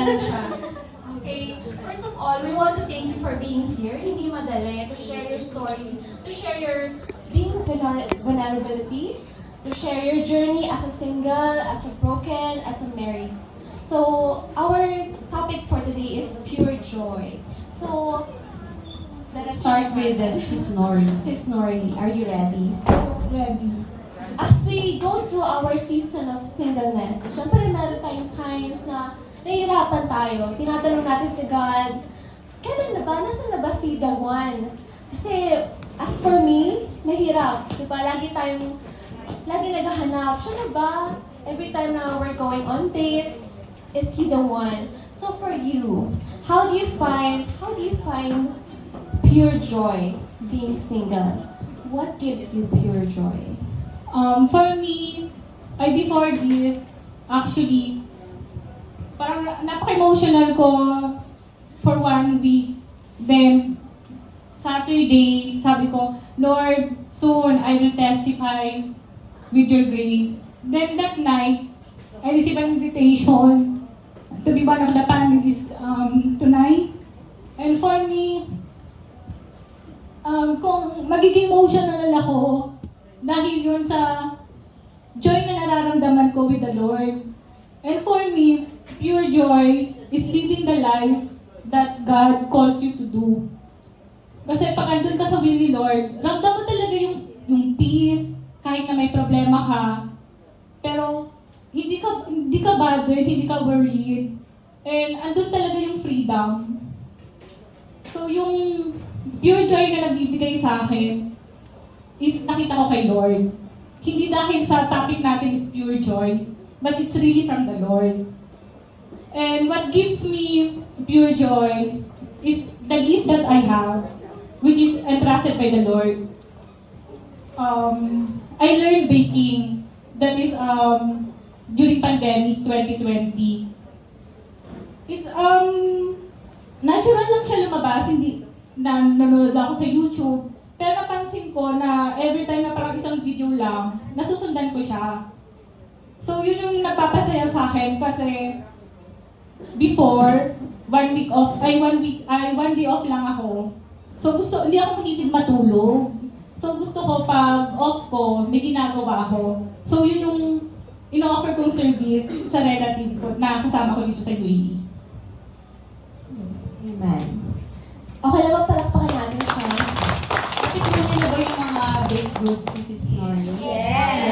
Ayan siya. Okay, first of all, we want to thank you for being here. Hindi madali to share your story, to share your being vulnerability, to share your journey as a single, as a broken, as a married. So, our topic for today is pure joy. So, Let's start with Sis Nori. Sis Nori, are you ready? So, Ready. as we go through our season of singleness, syempre meron tayong times na nahihirapan tayo. Tinatanong natin si God, kailan na ba? Nasaan na ba si the one? Kasi, as for me, mahirap. Diba? Lagi naghahanap. Siya na ba? Every time na we're going on dates, is he the one? So for you, how do you find pure joy being single? What gives you pure joy? For me, before this, actually, parang napaka-emotional ko for 1 week. Then, Saturday, sabi ko, Lord, soon I will testify with your grace. Then that night, I received an invitation to be one of the panelists tonight. And for me, kung magiging emotional ako, dahil yun sa joy na nararamdaman ko with the Lord. And for me, pure joy is living the life that God calls you to do. Kasi pag andun ka sa will ni Lord, ramdam mo talaga yung peace, kahit na may problema ka. Pero hindi ka bothered, hindi ka worried. And andun talaga yung freedom. So yung pure joy na nagbibigay sa akin is nakita ko kay Lord. Hindi dahil sa topic natin is pure joy, but it's really from the Lord. And what gives me pure joy is the gift that I have, which is entrusted by the Lord. I learned baking. That is during pandemic 2020. It's natural lang siya lumabas, hindi nanonood ako sa YouTube. Pero napansin ko na every time na parang isang video lang, nasusundan ko siya. So yun yung nagpapasaya sa akin kasi before, 1 day off lang ako. So hindi ako mahilig matulog. So gusto ko pag off ko, may ginagawa ako. So yun yung ino-offer kong service sa relative ko na kasama ko dito sa UAE. Amen. Okay lang ba palakpakan natin siya? Napipunin niyo na ba yung mga baked goods ni Sis Nori? Yes!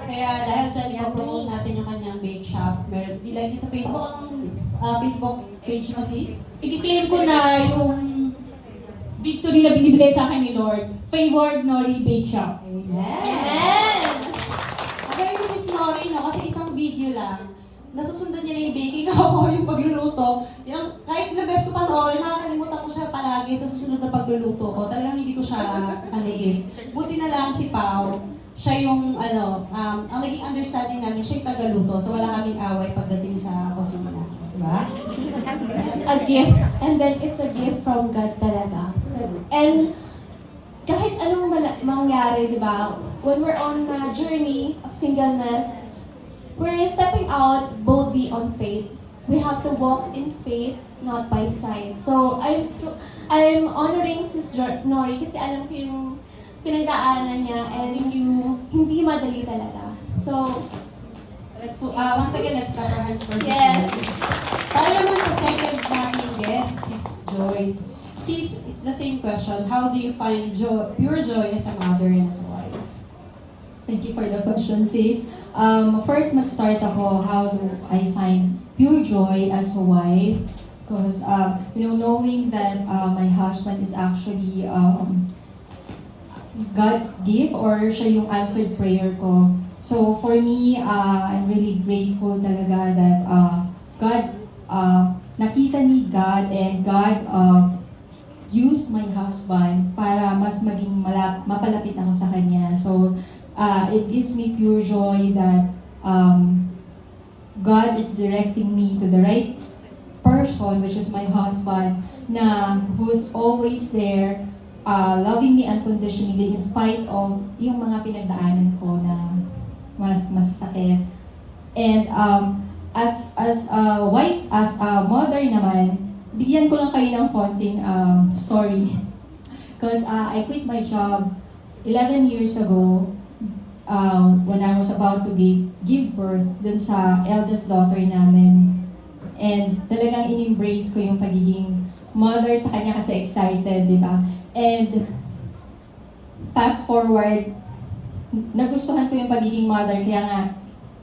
Kaya dahil dyan, ipapromote natin yung kanyang bake shop. Meron, bilang niyo sa Facebook, ang Facebook page mo sis? I-claim ko na yung victory na binibigay sa akin ni Lord. Favored Nori Bake Shop. Amen! Magaling ni Sis Nori, no? Kasi isang video lang, nasusundan niya na yung baking ako, yung pagluluto. Yung, kahit na best ko panoorin, nakakalimutan ko siya palagi sa susunod na pagluluto ko. Talagang hindi ko siya gift. Buti na lang si Pao, siya yung ang naging understanding namin, siya yung tagaluto. So wala kaming away pagdating sa kusina. Diba? It's a gift, and then it's a gift from God talaga. And kahit anong mangyari, di ba, when we're on a journey of singleness, we're stepping out boldly on faith. We have to walk in faith, not by sight. So I'm honoring Sis Nori kasi alam ko yung pinagdaanan niya and yung hindi madali talaga. So, Once again, let's clap our hands for Sis yes. Nori. Para naman sa second nating guest, Sis Joyce. Sis, it's the same question. How do you find pure joy as a mother and as a wife? Thank you for the question, sis. First, mag-start ako, how do I find pure joy as a wife? Because, knowing that my husband is actually God's gift or siya yung answered prayer ko. So, for me, I'm really grateful talaga that God, nakita ni God and God used my husband para mas maging mapalapit ako sa kanya. So, it gives me pure joy that God is directing me to the right person, which is my husband, who's always there, loving me unconditionally in spite of yung mga pinagdaanan ko na mas masakit. And as a wife, as a mother naman, bigyan ko lang kayo ng konting story. Because I quit my job 11 years ago when I was about to give birth dun sa eldest daughter namin. And talagang in-embrace ko yung pagiging mother sa kanya kasi excited, di ba? And fast forward, nagustuhan ko yung pagiging mother, kaya nga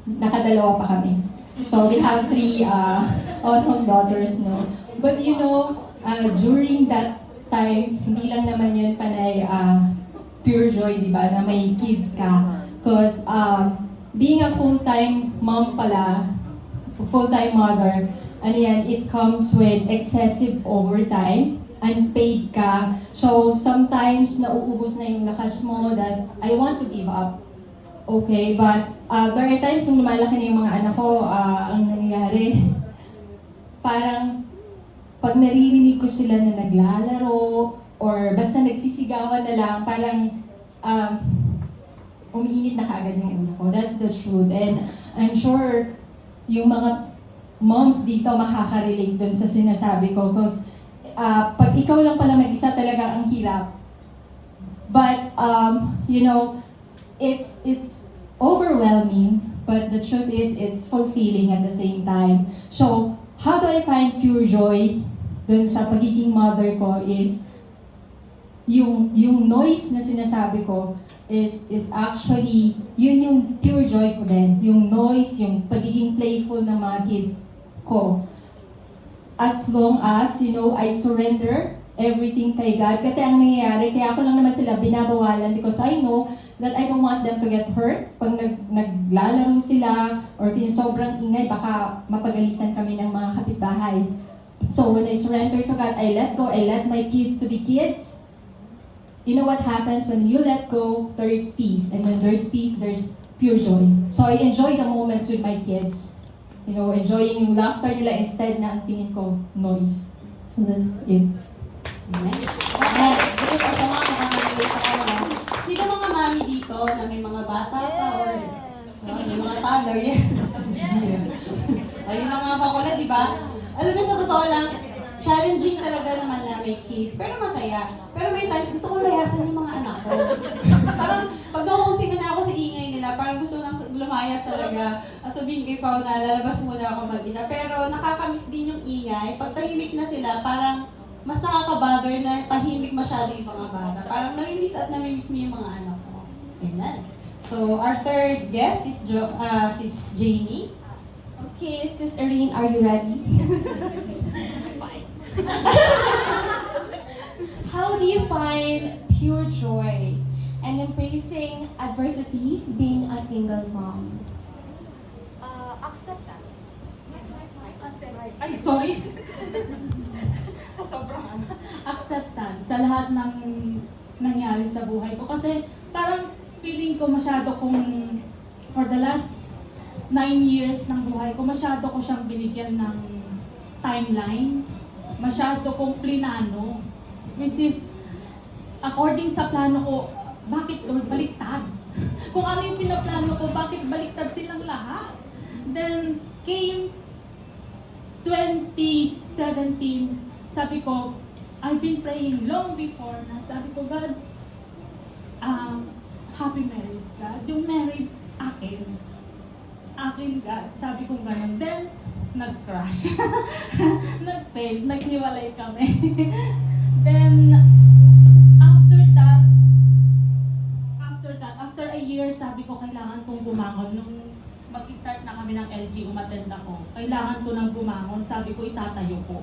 nakadalawa pa kami. So we have 3 awesome daughters, no? But you know, during that time, hindi lang naman yun panay pure joy, di ba, na may kids ka. Because being a full-time mom pala, full-time mother, ano yan, it comes with excessive overtime, unpaid ka. So sometimes nauubos na yung lakas mo that I want to give up. Okay, but there are times nung lumalaki na yung mga anak ko, ang nangyayari, parang pag naririnig ko sila na naglalaro or basta nagsisigawan na lang, parang umiinit na kaagad yung ulo ko. That's the truth. And I'm sure yung mga moms dito makaka-relate dun sa sinasabi ko. Because pag ikaw lang pala mag-isa talaga ang hirap. But, you know, it's overwhelming, but the truth is it's fulfilling at the same time. So, how do I find pure joy dun sa pagiging mother ko is yung noise na sinasabi ko is actually yun yung pure joy ko din. Yung noise, yung pagiging playful ng mga kids ko. As long as, you know, I surrender everything kay God. Kasi ang nangyayari, kaya ako lang naman sila binabawalan because I know that I don't want them to get hurt. Pag naglalaro sila or sobrang ingay, baka mapagalitan kami ng mga kapitbahay. So when I surrender to God, I let go, I let my kids to be kids. You know what happens when you let go, there is peace. And when there's peace, there's pure joy. So I enjoy the moments with my kids. You know, enjoying yung laughter nila instead na ang tingin ko, noise. So that's it. Amen. Amen. Ito po sa mga nakakalimutan sa kanila. Sino mga mami dito na may mga bata pa or may mga toddler? Ayun ang mga bakula, di ba? Alam mo, sa totoo lang, challenging talaga naman na may kids, pero masaya. Pero may times gusto kong layasan yung mga anak ko. Parang pag nakukusing na ako sa ingay nila, parang gusto nang lumayas talaga. Sabihin kay Pao na lalabas muna ako mag-isa. Pero nakakamiss din yung ingay. Pag tahimik na sila, parang mas nakaka-bother na tahimik masyado yung mga bata. Parang namimiss at namimiss mo yung mga anak ko. Amen. So, our third guest is Sis Jamie. Okay, Sis Irene, are you ready? How do you find pure joy and embracing adversity being a single mom? Acceptance. Ay, sorry. Sa sobrang acceptance sa lahat ng nangyari sa buhay ko. Kasi parang feeling ko masyado kong for the last 9 years ng buhay ko, masyado ko siyang binigyan ng timeline. Masyado kong plinano. Which is, according sa plano ko, bakit Lord baliktad? Kung ano yung pinaplano ko, bakit baliktad silang lahat? Then, came 2017, sabi ko, I've been praying long before na sabi ko, God, happy marriage, God. Yung marriage, akin. Akin, God. Sabi ko ganun. Then, nag-crash. Nag-fail. Naghiwalay kami. Then, after a year, sabi ko, kailangan kong bumangon. Nung mag-start na kami ng LG, umattend ako. Kailangan ko nang bumangon. Sabi ko, itatayo ko.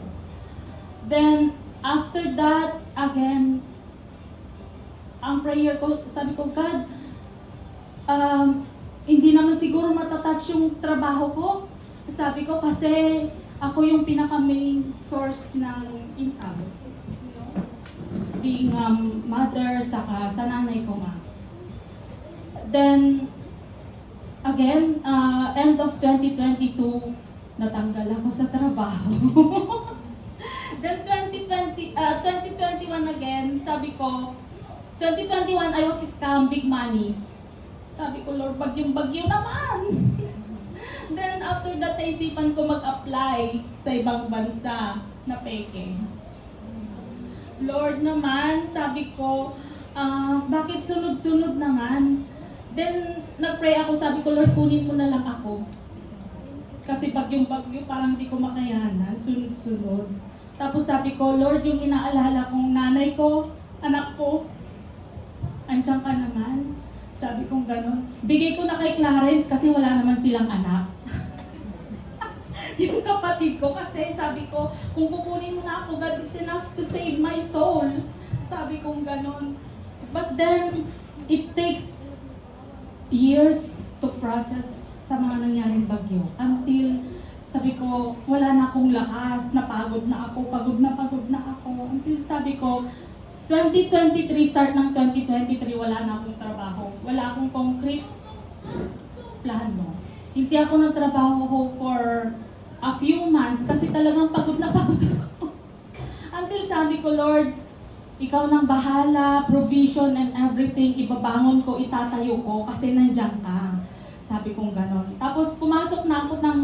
Then, after that, again, ang prayer ko, sabi ko, God, hindi naman siguro matatouch yung trabaho ko. Sabi ko, kasi ako yung pinaka-main source ng income. You know? Being mother, saka sa nanay ko nga. Then, again, end of 2022, natanggal ako sa trabaho. Then 2021 again, sabi ko, 2021 I was scam, big money. Sabi ko, Lord, bagyong-bagyo naman. Then after that, naisipan ko mag-apply sa ibang bansa na peke. Lord naman, sabi ko, bakit sunod-sunod naman? Then nag-pray ako, sabi ko, Lord, kunin mo na lang ako. Kasi bagyong-bagyo, parang di ko makayanan, sunod-sunod. Tapos sabi ko, Lord, yung inaalala kong nanay ko, anak ko, andiyan ka naman. Sabi kong gano'n. Bigay ko na kay Clarence kasi wala naman silang anak. Yung kapatid ko kasi sabi ko, kung kukunin mo na ako, God, it's enough to save my soul. Sabi kong gano'n. But then, it takes years to process sa mga nangyaring bagyo. Until, sabi ko, wala na akong lakas, napagod na ako, pagod na ako. Until sabi ko, 2023, start ng 2023, wala na akong trabaho. Wala akong concrete plano. Hindi ako nagtrabaho for a few months kasi talagang pagod na ako. Until sabi ko, Lord, ikaw nang bahala, provision and everything, ibabangon ko, itatayo ko kasi nandiyan ka. Sabi kong ganon. Tapos pumasok na ako ng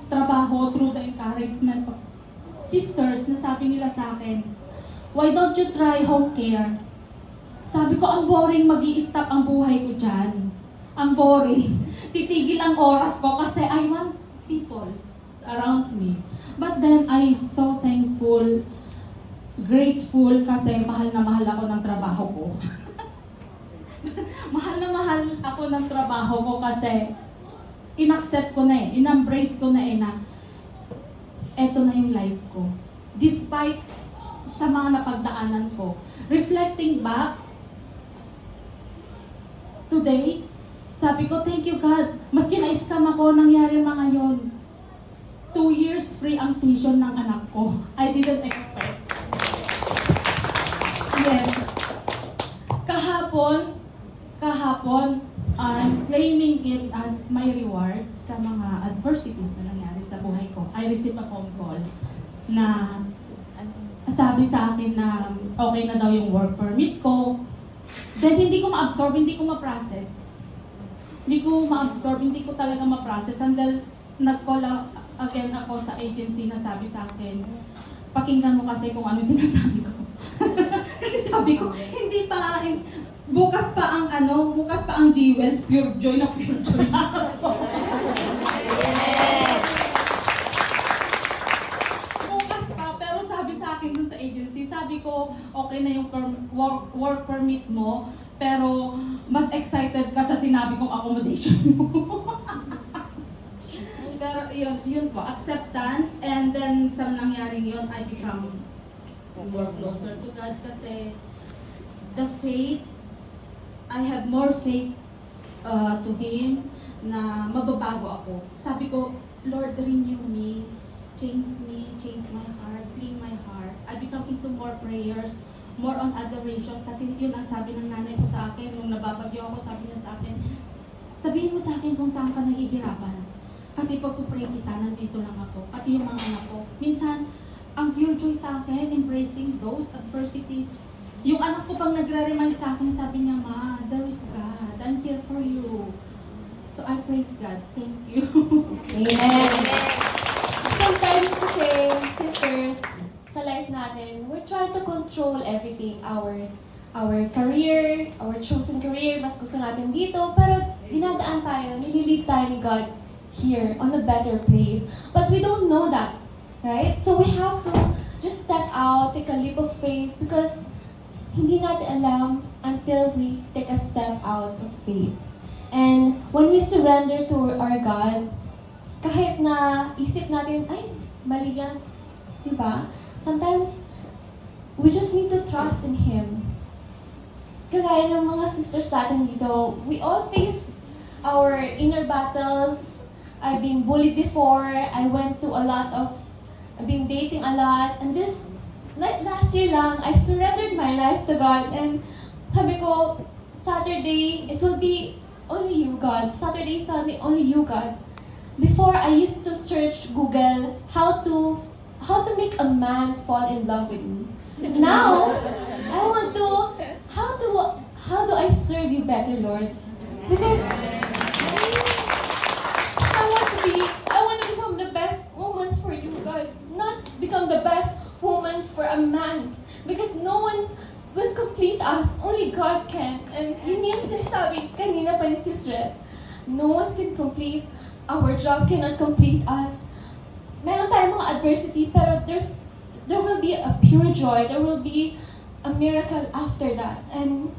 trabaho through the encouragement of sisters na sabi nila sa akin, why don't you try home care? Sabi ko, ang boring, mag-i-stop ang buhay ko dyan. Ang boring. Titigil ang oras ko kasi I want people around me. But then, I so thankful, grateful kasi mahal na mahal ako ng trabaho ko. Mahal na mahal ako ng trabaho ko kasi inaccept ko na in-embrace ko na na eto na yung life ko. Despite sa mga napagdaanan ko. Reflecting back, today, sabi ko, thank you God. Maski na-scam ako, nangyari mga yon. 2 years free ang tuition ng anak ko. I didn't expect. Yes. Kahapon, I'm claiming it as my reward sa mga adversities na nangyari sa buhay ko. I received a phone call na sabi sa akin na okay na daw yung work permit ko. Then hindi ko ma-absorb, hindi ko ma-process. Hindi ko ma-absorb, hindi ko talaga ma-process until nag-call again ako sa agency na sabi sa akin, pakinggan mo kasi kung ano sinasabi ko. Kasi sabi ko, hindi pa, bukas pa ang Jewels, pure joy na pure joy na ako. Sabi ko, okay na yung work permit mo, pero mas excited ka sa sinabi kong accommodation mo. Pero yun po, acceptance, and then sa nangyaring yun, I become more closer to God kasi the faith, I have more faith to Him na mababago ako. Sabi ko, Lord, renew me, change my heart, clean my heart. I become into more prayers, more on adoration. Kasi yun ang sabi ng nanay ko sa akin, nung nababagyo ako, sabi niya sa akin, sabihin mo sa akin kung saan ka nahihirapan. Kasi pag-pray kita, nandito lang ako. Pati yung mga anak ko. Minsan, ang pure joy sa akin, embracing those adversities. Yung anak ko pang nagre-remind sa akin, sabi niya, Ma, there is God. I'm here for you. So I praise God. Thank you. Amen. Sometimes kasi, sisters, sa life natin, we're trying to control everything. Our career, our chosen career, mas gusto natin dito, pero dinadaan tayo, nililid tayo ni God here on a better place. But we don't know that, right? So we have to just step out, take a leap of faith, because hindi natin alam until we take a step out of faith. And when we surrender to our God, kahit na isip natin, ay, mali yan, diba? Sometimes, we just need to trust in Him. Kagaya ng mga sisters natin dito, we all face our inner battles. I've been bullied before, I've been dating a lot, and last year lang, I surrendered my life to God, and sabi ko, Saturday, it will be only you, God. Saturday, Sunday, only you, God. Before, I used to search Google how to make a man fall in love with me. Now, I want to, how do I serve you better, Lord? Because I want to be become the best woman for a man. Because no one will complete us. Only God can. And yun yung sinasabi kanina pa ni Sis Red. No one can complete. Our job cannot complete us. Meron tayong mga adversity, pero there will be a pure joy. There will be a miracle after that. And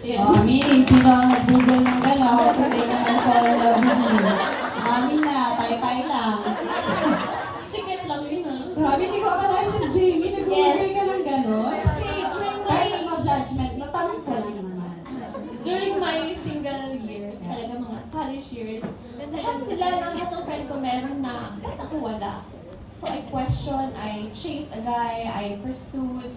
yun. Meaning, sino ang nag-google ng gano'n? Hindi naman for love you. Mami na, tayo-tayo lang. Secret lang yun, ah. Grabe, hindi ko akalain si Jamie. Nag-google Yes. ka ng gano'n. Kasi during Kahit my no judgment, natanong ko lang naman. during my single years, talaga mga college years, lahat ng friend ko meron na, ba't ako wala? So I question, I chase a guy, I pursued,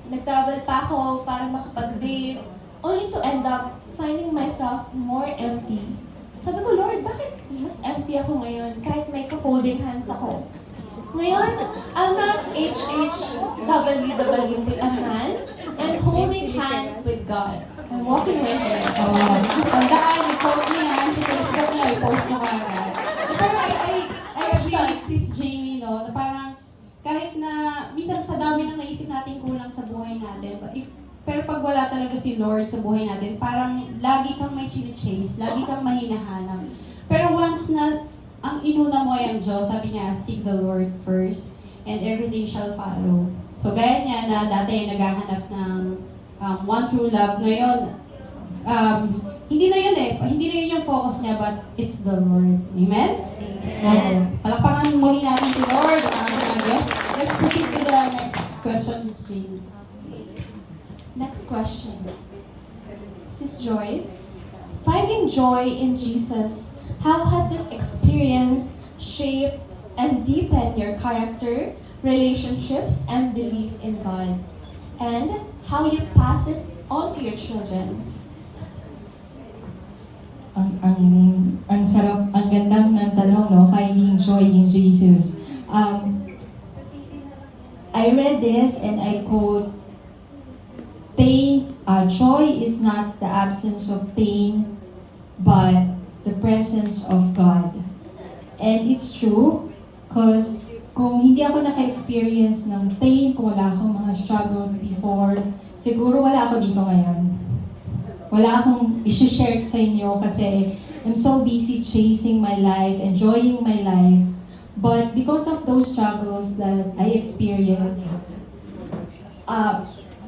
nag-travel pa ako para makapag-date, only to end up finding myself more empty. Sabi ko, Lord, bakit mas empty ako ngayon kahit may holding hands ako? Ngayon, I'm not HHWW with a man and holding hands with God. I'm walking with Him. Tandaan, i-quote niyo yan sa Facebook na, i-post niyo kagad. Pero I agree with Sis Jamie, no, na parang kahit na minsan sa dami ng naisip natin kulang sa buhay natin, pero pag wala talaga si Lord sa buhay natin, parang lagi kang may chine-chase, lagi kang mahinahanap. Pero once na ang inuna mo ay ang Diyos, sabi niya, seek the Lord first, and everything shall follow. So gaya niya na dati naghahanap ng one true love, ngayon, hindi na yun hindi na yun yung focus niya, but it's the Lord. Amen? So, palakpakan muli natin si Lord, ang ating mga guest. Let's proceed to the next question, Sis Jamie. Next question. Sis Joyce, finding joy in Jesus, how has this experience shaped and deepened your character, relationships, and belief in God? And how you pass it on to your children? Ang sarap, ang gandang ng tanong, no? Finding joy in Jesus. I read this and I quote, joy is not the absence of pain, but the presence of God. And it's true, because kung hindi ako naka-experience ng pain, kung wala akong mga struggles before, siguro wala ako dito ngayon. Wala akong i-share sa inyo kasi I'm so busy chasing my life, enjoying my life. But because of those struggles that I experienced,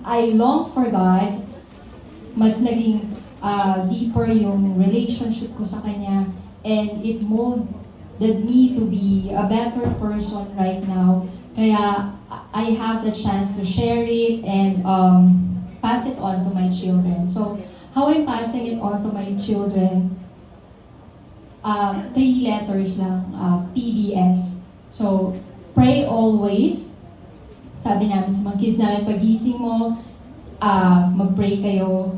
I long for God. Mas naging deeper yung relationship ko sa Kanya, and it molded me to be a better person right now. Kaya I have the chance to share it and pass it on to my children. So, how I'm passing it on to my children, 3 letters lang, PBS. So, pray always. Sabi namin sa mga kids namin, pagising mo, mag-pray kayo.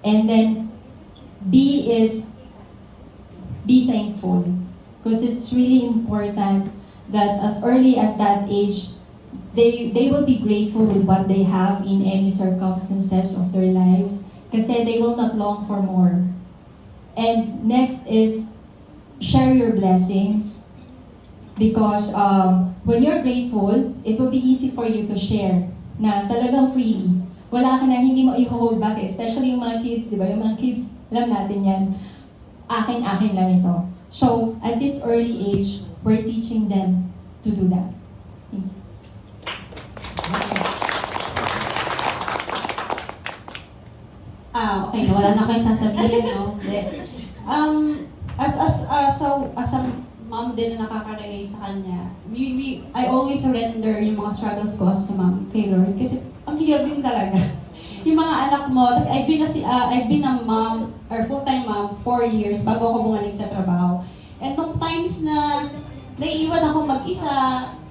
And then, B is, be thankful. Because it's really important that as early as that age, they will be grateful with what they have in any circumstances of their lives. Kasi they will not long for more. And next is, share your blessings. Because when you're grateful, it will be easy for you to share na talagang freely. Wala ka na hindi mo i-hold back, especially yung mga kids, di ba? Yung mga kids, alam natin yan, akin lang ito. So, at this early age, we're teaching them to do that. Okay, wala na kayo sasabihin, no? As a mom din na nakaka-relate sa kanya, I always surrender yung mga struggles ko as kay Lord. Kasi ang hirap din talaga. Yung mga anak mo, tapos I've been a mom, or full-time mom, 4 years bago ako bumalik sa trabaho. And nung times na naiiwan ako mag-isa,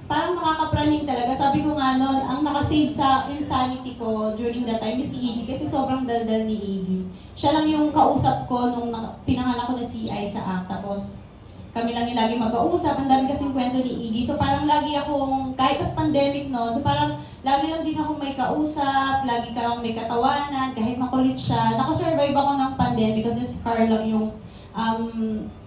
parang nakakapraning talaga. Sabi ko nga noon, ang nakasave sa insanity ko during that time is si Iggy kasi sobrang daldal ni Iggy. Siya lang yung kausap ko nung pinanganak ko na si Ai sa act. Tapos kami lang yung lagi mag-kausap. Ang dami kasing kwento ni Iggy. So parang lagi akong, kahit as pandemic no, so parang lagi lang din akong may kausap, lagi kang may katawanan, kahit makulit siya. Nakasurvive ako ng pandemic kasi si Carl lang yung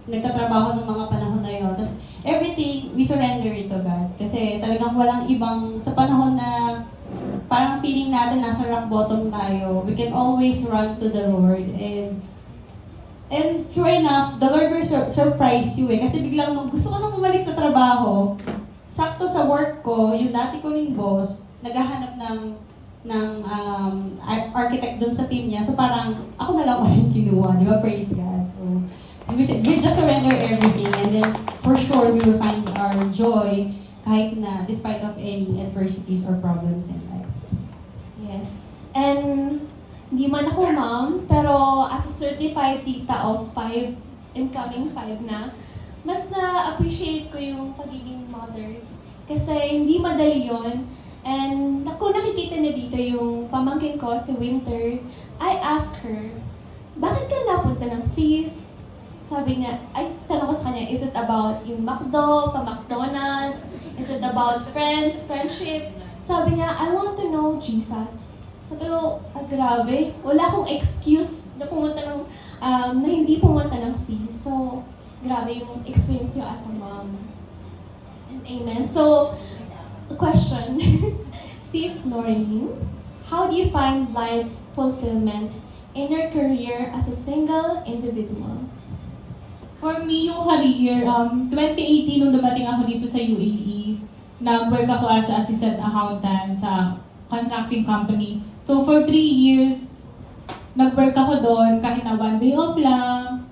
nagtatrabaho ng mga panahon na yun. Tapos everything, we surrender it to God. Kasi talagang walang ibang, sa panahon na parang feeling natin nasa rock bottom tayo, we can always run to the Lord. And true enough, the Lord will surprise you eh. Kasi biglang nung gusto ko nang bumalik sa trabaho, sakto sa work ko, yung dati ko ring boss, naghahanap ng architect dun sa team niya. So parang, ako na lang ulit kinuha, di ba? Praise God. So, we just surrender everything and then for sure we will find our joy kahit na despite of any adversities or problems in life. Yes. And hindi man ako mom, pero as a certified tita of 5, incoming 5 na, mas na-appreciate ko yung pagiging mother. Kasi hindi madali yon. And kung nakikita na dito yung pamangkin ko, si Winter, I asked her, bakit ka napunta ng fees? Sabi niya, tanong ko sa kanya, is it about yung McDo, pa-McDonald's? Is it about friends, friendship? Sabi niya, I want to know Jesus. Sabi ko, grabe, wala akong excuse na pumunta ng, na hindi pumunta ng fees. So, grabe yung experience niyo as a mom. And amen. So, a question. Sis Noreen, how do you find life's fulfillment in your career as a single individual? For me, yung career, 2018 nung dumating ako dito sa UAE, nag-work ako as assistant accountant sa contracting company. So for 3 years, nag-work ako doon kahit na 1 day off lang.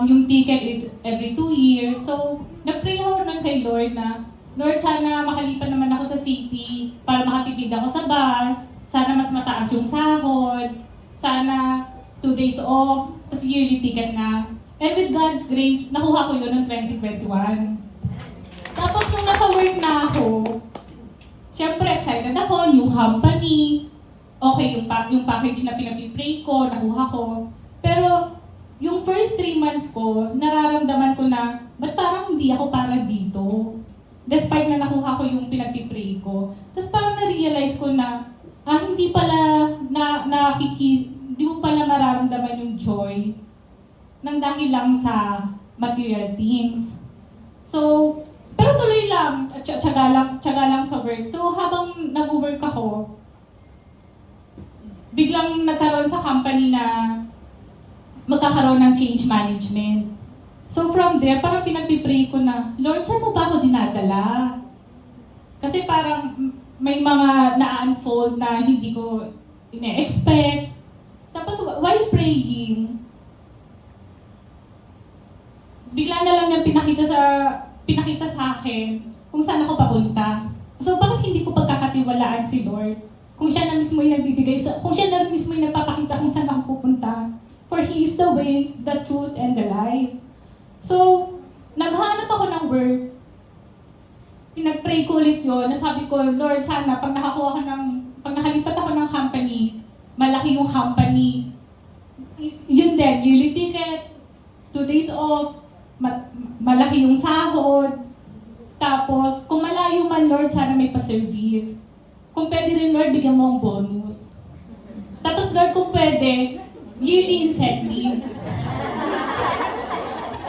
Yung ticket is every 2 years. So nag-pray ako nun kay Lord na, Lord, sana makalipan naman ako sa city para makatipid ako sa bus. Sana mas mataas yung sahod. Sana 2 days off, tapos yearly ticket na. And with God's grace, nakuha ko yun noong 2021. Tapos nung nasa work na ako, syempre excited ako, new company. Okay, yung package na pinapipray ko, nakuha ko. Pero yung first 3 months ko, nararamdaman ko na, ba't parang hindi ako para dito? Despite na nakuha ko yung pinapipray ko. Tapos parang na-realize ko na, hindi pala hindi mo pala mararamdaman yung joy nang dahil lang sa material things. So, pero tuloy lang, tiyaga lang sa work. So, habang nag-work ako, biglang nagkaroon sa company na magkakaroon ng change management. So, from there, parang pinagpipray ko na, Lord, saan mo ba ako dinadala? Kasi parang may mga na-unfold na hindi ko ine-expect. Tapos while praying, bigla na lang niyang pinakita sa akin kung saan ako papunta. So bakit hindi ko pagkakatiwalaan si Lord? Kung siya na mismo yung nagbibigay, kung siya na mismo yung nagpapakita kung saan ako pupunta. For He is the way, the truth, and the life. So, naghanap ako ng work. Pinag-pray ko ulit yun. Nasabi ko, Lord, sana pag nakalipat ako ng company, malaki yung company. Yun din, yearly ticket, 2 days off, malaki yung sahod. Tapos, kung malayo man, Lord, sana may pa-service. Kung pwede rin, Lord, bigyan mo ang bonus. Tapos, Lord, kung pwede, yearly incentive.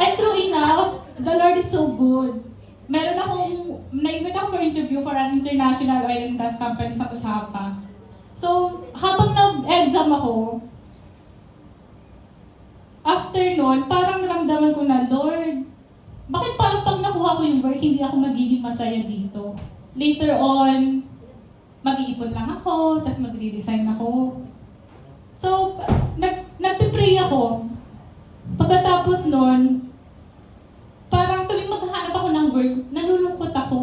And true enough, the Lord is so good. Na-invite ako for interview for an international oil and gas company sa Usapa. So, habang nag-exam ako, after nun, parang naramdaman ko na, Lord, bakit parang pag nakuha ko yung work, hindi ako magiging masaya dito? Later on, mag-iipon lang ako, tapos magre-resign ako. So, nagpipray ako. Pagkatapos nun, parang tuwing maghahanap ako ng work, nalulungkot ako.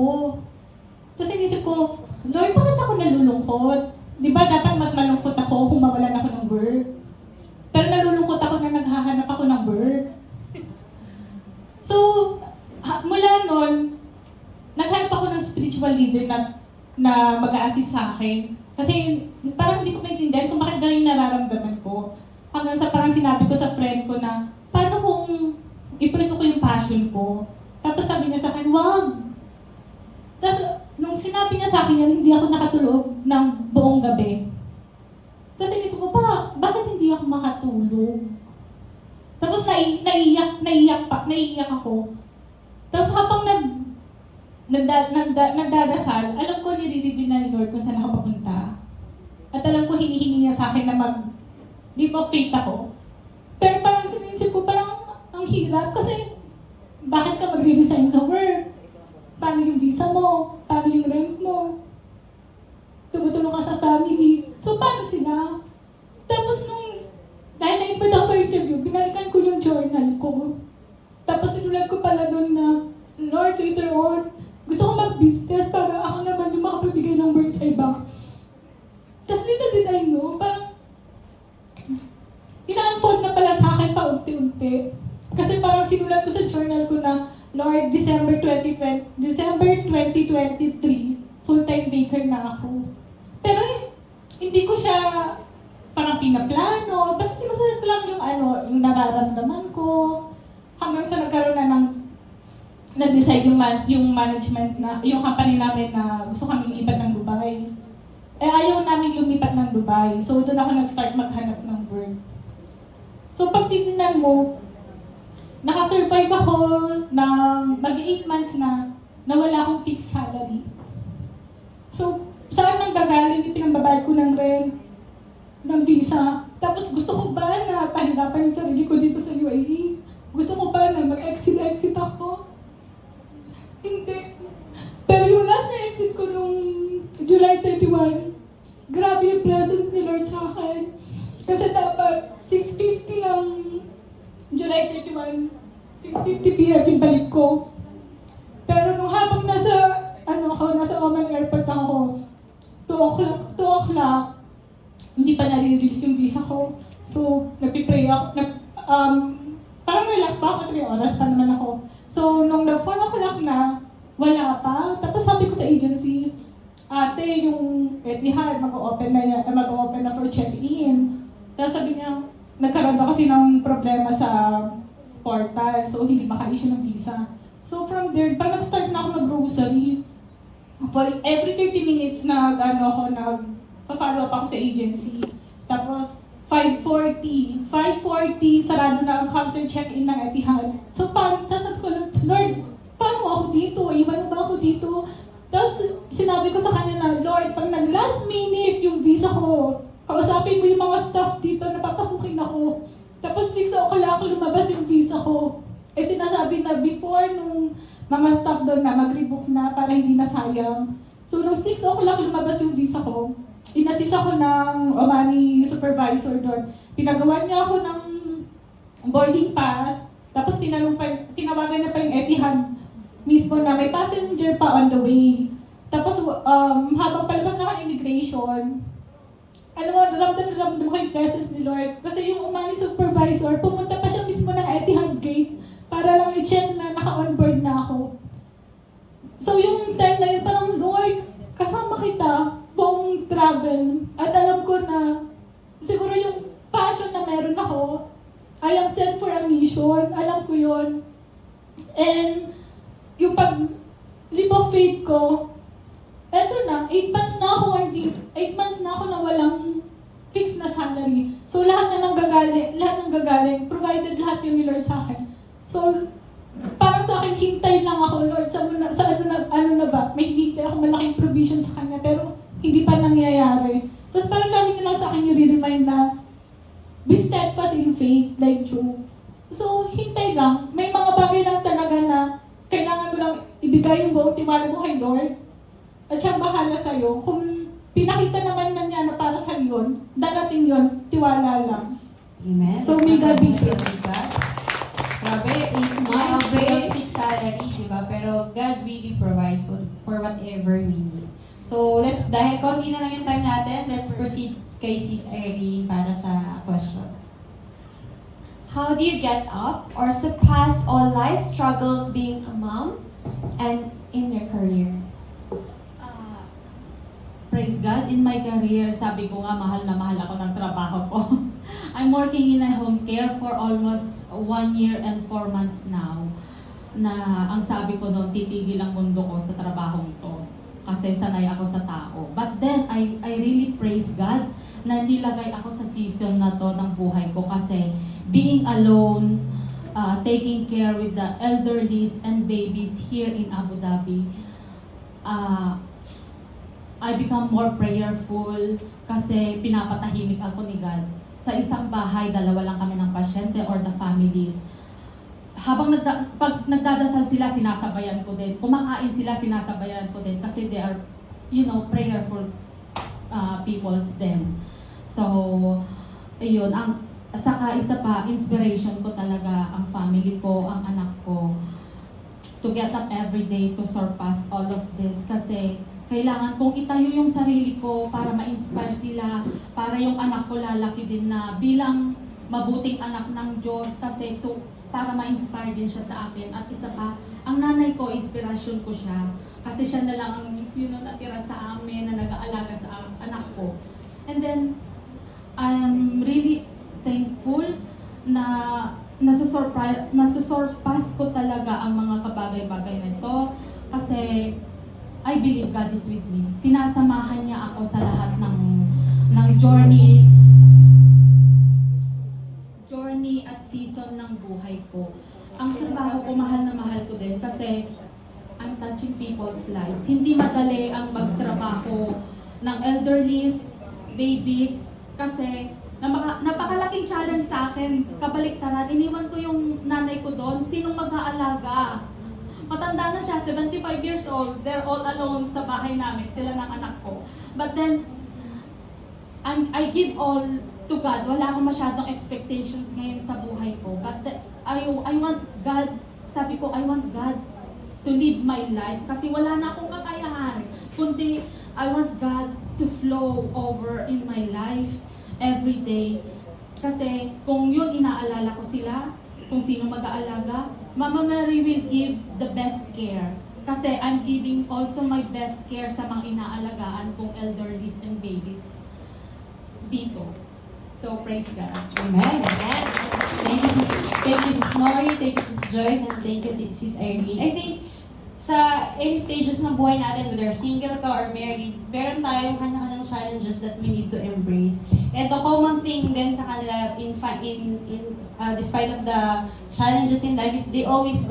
Tapos inisip ko, Lord, bakit ako nalulungkot? Di ba dapat mas malungkot ako kung mawalan ako ng work? Pero nalulungkot ako na naghahanap ako ng work. So, mula nun, naghanap ako ng spiritual leader na mag-a-assist sa akin. Kasi parang hindi ko maintindihan kung bakit ganun yung nararamdaman ko. Hanggang sa parang sinabi ko sa friend ko na, paano kung ipreso ko yung passion ko? Tapos sabi niya sa akin, wag! Tapos nung sinabi niya sa akin yan, hindi ako nakatulog ng buong gabi. Tapos inisip ko, bakit hindi ako makatulog? Tapos naiiyak ako. Tapos habang nagdadasal, alam ko nire-reveal na ni Lord kung saan ako papunta. At alam ko hinihingi niya sa akin na leap of faith ako. Pero parang sinisip ko, parang ang hirap kasi bakit ka magre-resign sa work? Paano yung visa mo? Paano yung rent mo? Tumutulong ka sa family. So paano sila? Tapos dahil na-invite ako for interview, binalikan ko yung journal ko. Tapos sinulat ko pala doon na, Lord, later on, gusto ko mag-business para ako naman yung makapagbigay ng work sa iba. Tapos dito din I know, parang ina-unfold na pala sa akin paunti-unti. Kasi parang sinulat ko sa journal ko na, Lord, December 2023, full-time baker na ako. Pero hindi ko siya parang pinaplano. Basta sinulat ko lang yung nararamdaman ko. Hanggang sa nagkaroon na nag-decide yung management na, yung company namin na gusto kami lipat ng Dubai. Ayaw namin lumipat ng Dubai. So doon ako nag-start maghanap ng work. So pag titignan mo, nakasurvive ako ng mag-8 months na wala akong fixed salary. So, saan nanggagaling yung pinambabayad ko ng rent, ng visa? Tapos gusto ko ba na pahirapan yung sarili ko dito sa UAE? Gusto ko ba na mag-exit ako? Hindi. Pero yung last na exit ko nung July 31, grabe yung presence ni Lord sa akin. Kasi dapat 6:50 ng July 31, 6:50 p.m. yung balik ko. Pero nung habang nasa Oman Airport ako, 2 o'clock, hindi pa nare-release yung visa ko. So, nagpipray ako, parang relax pa ako kasi may oras pa naman ako. So, nung 4 o'clock na, wala pa. Tapos sabi ko sa agency, ate, yung Etihad, mag-open na for check-in. Tapos sabi niya, nagkaroon daw kasi ng problema sa portal, so hindi maka-issue ng visa. So from there, pag nag-start na ako mag-grocery, for every 30 minutes nag-follow up ako sa agency. Tapos 5:40, sarado na ang counter check-in ng Etihad. So sasabi ko, Lord, paano ako dito? Iwan ba ako dito? Tapos sinabi ko sa kanya na, Lord, pag nag-last minute yung visa ko, kausapin mo yung mga staff dito na papasukin ako. Tapos 6 o'clock lumabas yung visa ko. Sinasabi na before nung mga staff doon na mag-rebook na para hindi na sayang. So nung 6 o'clock lumabas yung visa ko, inassist ako ng Omani supervisor doon. Pinagawa niya ako ng boarding pass, tapos tinawagan niya pa yung Etihad mismo na may passenger pa on the way. Tapos habang palabas na ng immigration, ramdam ko yung presence ni Lord. Kasi yung Omani supervisor, pumunta pa siya mismo ng Etihad gate para lang i-check na naka-onboard na ako. So yung time na yun, parang, Lord, kasama kita buong travel. At alam ko na siguro yung passion na meron ako, I am sent for a mission. Alam ko yun. And yung leap of faith ko, eto na, 8 months na ako na walang fixed na salary. So lahat ng gagaling, provided lahat yung ni Lord sa akin. So, parang sa akin, hintay lang ako, Lord, ano na ba? May hinihintay ako malaking provision sa Kanya, pero hindi pa nangyayari. Tapos parang lagi niya lang sa akin yung remind na, be steadfast in faith, like Job. So, hintay lang. May mga bagay lang talaga na kailangan mo lang ibigay yung buong tiwala mo kay Lord. At siyang bahala sa'yo. Kung pinakita naman na niya na para sa yun, darating yun, tiwala lang. Amen. So, may God be praised. Diba? Grabe, 8 months, without fixed salary, diba? Pero God really provides for whatever we need. So, dahil konti na lang yung time natin, let's proceed kay Sis Irene para sa question. How do you get up or surpass all life struggles being a mom and in your career? Praise God, in my career, sabi ko nga, mahal na mahal ako ng trabaho ko. I'm working in a home care for almost 1 year and 4 months now. Na ang sabi ko noon, titigil ang mundo ko sa trabahong ito. Kasi sanay ako sa tao. But then, I really praise God na nilagay ako sa season na to ng buhay ko. Kasi being alone, taking care with the elderlies and babies here in Abu Dhabi, I become more prayerful kasi pinapatahimik ako ni God. Sa isang bahay, 2 lang kami ng pasyente or the families. Habang pag nagdadasal sila, sinasabayan ko din. Kumakain sila, sinasabayan ko din kasi they are, prayerful peoples then. So, ayun, saka isa pa, inspiration ko talaga ang family ko, ang anak ko, to get up every day to surpass all of this kasi kailangan kong itayo yung sarili ko para ma-inspire sila, para yung anak ko lalaki din na bilang mabuting anak ng Diyos kasi para ma-inspire din siya sa akin. At isa pa, ang nanay ko, inspirasyon ko siya kasi siya na lang ang natira sa amin na nag-aalaga sa anak ko. And then, I'm really thankful na nasusurpass ko talaga ang mga kabagay-bagay na ito kasi I believe God is with me. Sinasamahan niya ako sa lahat ng journey at season ng buhay ko. Ang trabaho ko, mahal na mahal ko din kasi I'm touching people's lives. Hindi madali ang magtrabaho ng elderlies, babies, kasi napakalaking challenge sa akin. Kabaliktaran, iniwan ko yung nanay ko doon. Sinong mag-aalaga? Matanda na siya, 75 years old. They're all alone sa bahay namin. Sila ng anak ko. But then, I give all to God. Wala akong masyadong expectations ngayon sa buhay ko. But I want God, sabi ko, I want God to lead my life. Kasi wala na akong kakayahan. Kundi, I want God to flow over in my life every day. Kasi kung yun inaalala ko sila, kung sino mag-aalaga, Mama Mary will give the best care. Kasi I'm giving also my best care sa mga inaalagaan kong elderlies and babies dito. So, praise God. Amen. Amen. Thank you, Sis Nori, thank you, Sis Joyce, and thank you, Sis Irene. I think, sa any stages ng buhay natin, whether single ka or married, meron tayong kanya-kanyang challenges that we need to embrace. And the common thing din sa kanila, despite of the challenges in life, is they always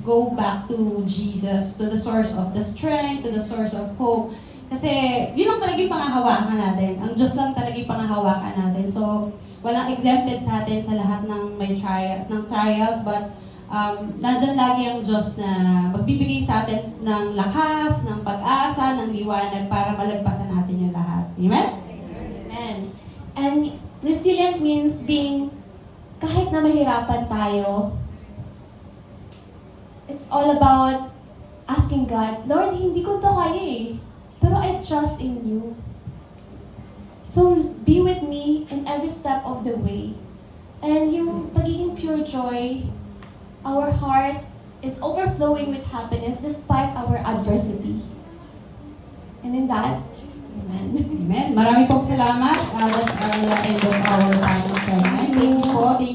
go back to Jesus, to the source of the strength, to the source of hope. Kasi yun lang talaga yung pangahawakan natin. Ang Diyos lang talaga yung pangahawakan natin. So, walang exempted sa atin sa lahat ng trials, but nandyan lagi ang Diyos na magbibigay sa atin ng lakas, ng pag-asa, ng liwanag para malagpasan natin yung lahat. Amen? Amen. And resilient means being, kahit na mahirapan tayo, it's all about asking God, Lord, hindi ko to kaya eh, pero I trust in you. So, be with me in every step of the way. And yung pagiging pure joy, our heart is overflowing with happiness despite our adversity. And in that, amen. Amen. Marami pong salamat. That's the end of our final segment. Thank you po. Thank